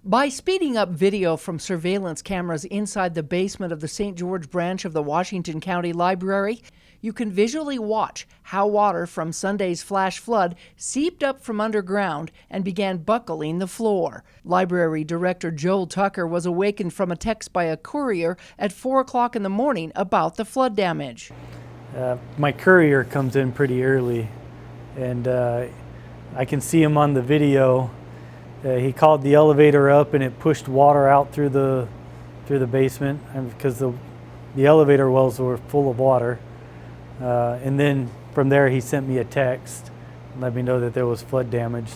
By speeding up video from surveillance cameras inside the basement of the St. George branch of the Washington County Library, you can visually watch how water from Sunday's flash flood seeped up from underground and began buckling the floor. Library Director Joel Tucker was awakened from a text by a courier at 4 o'clock in the morning about the flood damage. My courier comes in pretty early, and I can see him on the video. He called the elevator up and it pushed water out through the basement, and because the elevator wells were full of water. And then from there he sent me a text and let me know that there was flood damage.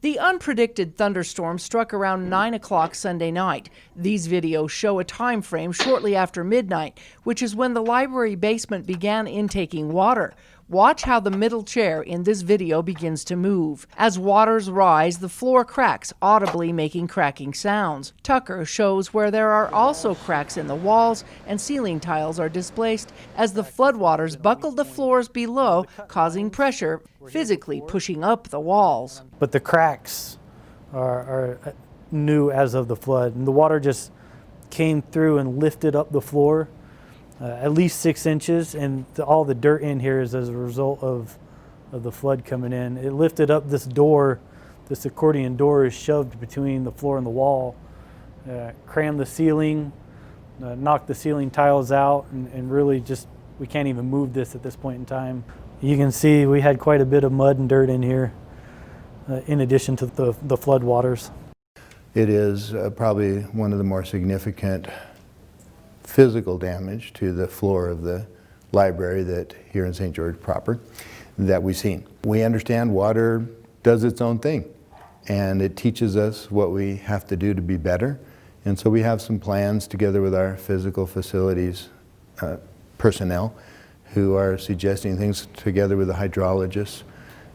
The unpredicted thunderstorm struck around 9 o'clock Sunday night. These videos show a time frame shortly after midnight, which is when the library basement began intaking water. Watch how the middle chair in this video begins to move. As waters rise, the floor cracks, audibly making cracking sounds. Tucker shows where there are also cracks in the walls and ceiling tiles are displaced as the floodwaters buckled the floors below, causing pressure, physically pushing up the walls. But the cracks are new as of the flood, and the water just came through and lifted up the floor. At least 6 inches, and all the dirt in here is as a result of the flood coming in. It lifted up this door. This accordion door is shoved between the floor and the wall, crammed the ceiling, knocked the ceiling tiles out, and really just, we can't even move this at this point in time. You can see we had quite a bit of mud and dirt in here, in addition to the flood waters. It is probably one of the more significant physical damage to the floor of the library that here in St. George proper that we've seen. We understand water does its own thing, and it teaches us what we have to do to be better. And so we have some plans together with our physical facilities personnel who are suggesting things together with the hydrologists,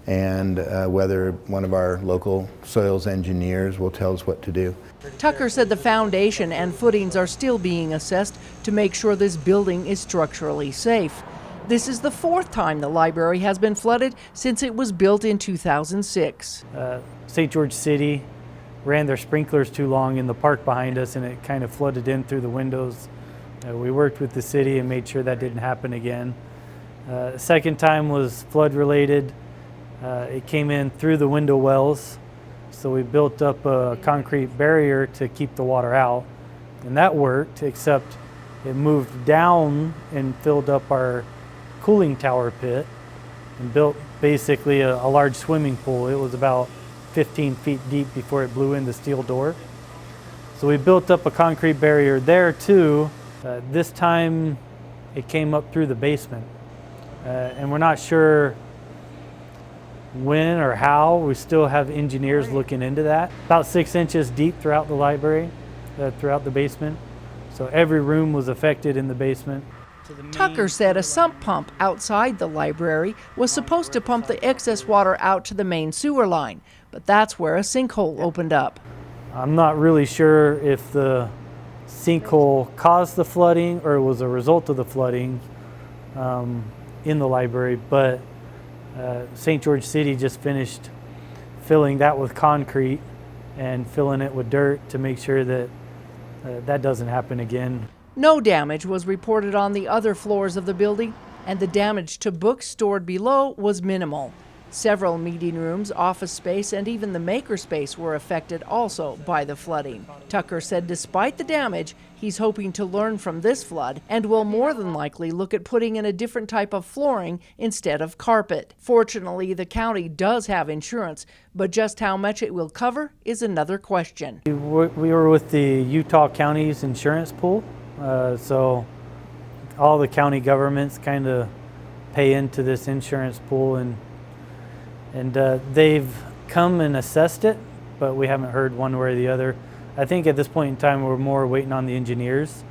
and whether one of our local soils engineers will tell us what to do. Tucker said the foundation and footings are still being assessed to make sure this building is structurally safe. This is the 4th time the library has been flooded since it was built in 2006. St. George City ran their sprinklers too long in the park behind us, and it kind of flooded in through the windows. We worked with the city and made sure that didn't happen again. The second time was flood related. It came in through the window wells, so we built up a concrete barrier to keep the water out, and that worked, except it moved down and filled up our cooling tower pit and built basically a large swimming pool. It was about 15 feet deep before it blew in the steel door. So we built up a concrete barrier there too. This time it came up through the basement, and we're not sure when or how. We still have engineers looking into that. About 6 inches deep throughout the library, throughout the basement. So every room was affected in the basement. Tucker said a sump pump outside the library was supposed to pump the excess water out to the main sewer line, but that's where a sinkhole opened up. I'm not really sure if the sinkhole caused the flooding or was a result of the flooding in the library, but St. George City just finished filling that with concrete and filling it with dirt to make sure that that doesn't happen again. No damage was reported on the other floors of the building, and the damage to books stored below was minimal. Several meeting rooms, office space, and even the makerspace were affected also by the flooding. Tucker said despite the damage, he's hoping to learn from this flood and will more than likely look at putting in a different type of flooring instead of carpet. Fortunately, the county does have insurance, but just how much it will cover is another question. We were with the Utah County's insurance pool, so all the county governments kind of pay into this insurance pool, and they've come and assessed it, but we haven't heard one way or the other. I think at this point in time we're more waiting on the engineers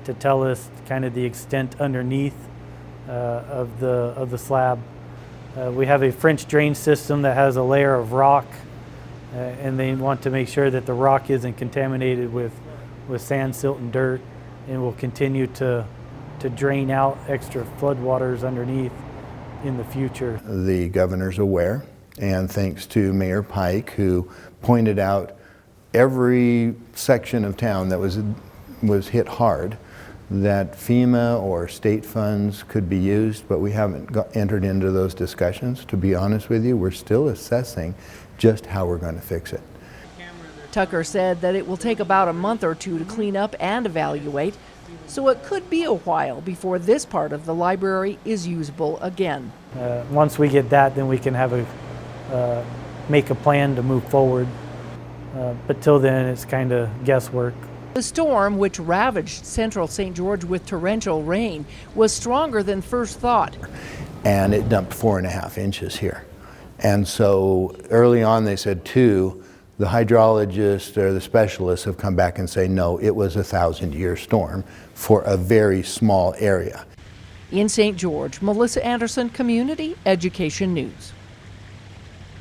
to tell us kind of the extent underneath of the slab. We have a French drain system that has a layer of rock, and they want to make sure that the rock isn't contaminated with sand, silt, and dirt, and will continue to drain out extra floodwaters underneath in the future. The governor's aware, and thanks to Mayor Pike, who pointed out every section of town that was hit hard, that FEMA or state funds could be used, but we haven't entered into those discussions. To be honest with you, we're still assessing just how we're going to fix it. Tucker said that it will take about a month or two to clean up and evaluate, so it could be a while before this part of the library is usable again. Once we get that, then we can have make a plan to move forward. But till then, it's kind of guesswork. The storm, which ravaged central St. George with torrential rain, was stronger than first thought. And it dumped 4.5 inches here. And so early on they said 2. The hydrologists or the specialists have come back and say, no, it was a 1,000-year storm for a very small area. In St. George, Melissa Anderson, Community Education News.